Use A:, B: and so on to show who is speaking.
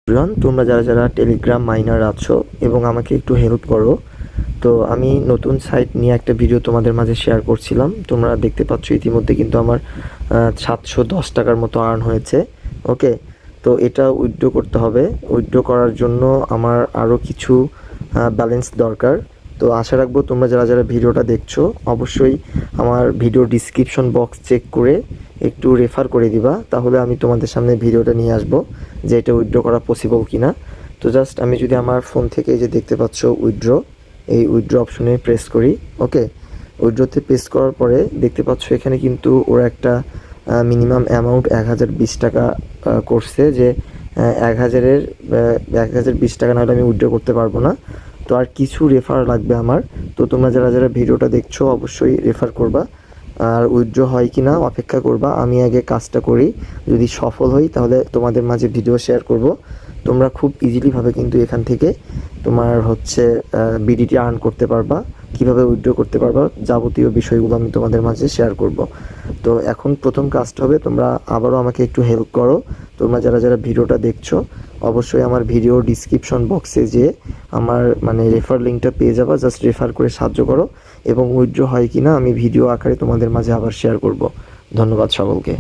A: Everyone, তোমরা যারা যারা টেলিগ্রাম মাইনার আছো এবং আমাকে একটু হেল্প করো। তো আমি নতুন সাইট নিয়ে একটা ভিডিও তোমাদের মাঝে শেয়ার করছিলাম। তোমরা দেখতে পাচ্ছ ইতিমধ্যে কিন্তু আমার 710 টাকার মতো আর্ন হয়েছে। ওকে, তো এটা উইথড্র করতে হবে। উইথড্র করার জন্য আমার আরও কিছু ব্যালেন্স দরকার। তো আশা রাখবো তোমরা যারা যারা ভিডিওটা দেখছো অবশ্যই আমার ভিডিও ডিসক্রিপশন বক্স চেক করে একটু রেফার করে দিবা, তাহলে আমি তোমাদের সামনে ভিডিওটা নিয়ে আসবো যে এটা উইথড্র করা পসিবল কিনা। তো জাস্ট আমি যদি আমার ফোন থেকে যে দেখতে পাচ্ছ উইথড্র, এই উইথড্র অপশনে প্রেস করি। ওকে, উইথড্রতে প্রেস করার পরে দেখতে পাচ্ছ এখানে কিন্তু ওরা একটা মিনিমাম অ্যামাউন্ট 1020 টাকা করছে, যে 1020 টাকা না হলে আমি উইথড্র করতে পারবো না। তো আর কিছু রেফার লাগবে আমার। তো তোমরা যারা যারা ভিডিওটা দেখছো অবশ্যই রেফার করবা, আর উইথড্র হয় কি না অপেক্ষা করবা। আমি আগে কাজটা করি, যদি সফল হই তাহলে তোমাদের মাঝে ভিডিও শেয়ার করব। তোমরা খুব ইজিলিভাবে কিন্তু এখান থেকে তোমার হচ্ছে বিডিটি আর্ন করতে পারবা, কিভাবে উইথড্র করতে পারবা যাবতীয় বিষয়গুলো আমি তোমাদের মাঝে শেয়ার করব। তো এখন প্রথম কাজটা হবে, তোমরা আবারও আমাকে একটু হেল্প করো। তোমরা যারা যারা ভিডিওটা দেখছো অবশ্যই আমার ভিডিও ডিসক্রিপশন বক্সে যে আমার রেফার লিঙ্কটা পেয়ে যাবা, জাস্ট রেফার করে সাহায্য করো এবং উইথড্র হয় কি না আমি ভিডিও আকারে তোমাদের মাঝে আবার শেয়ার করব। ধন্যবাদ সকলকে।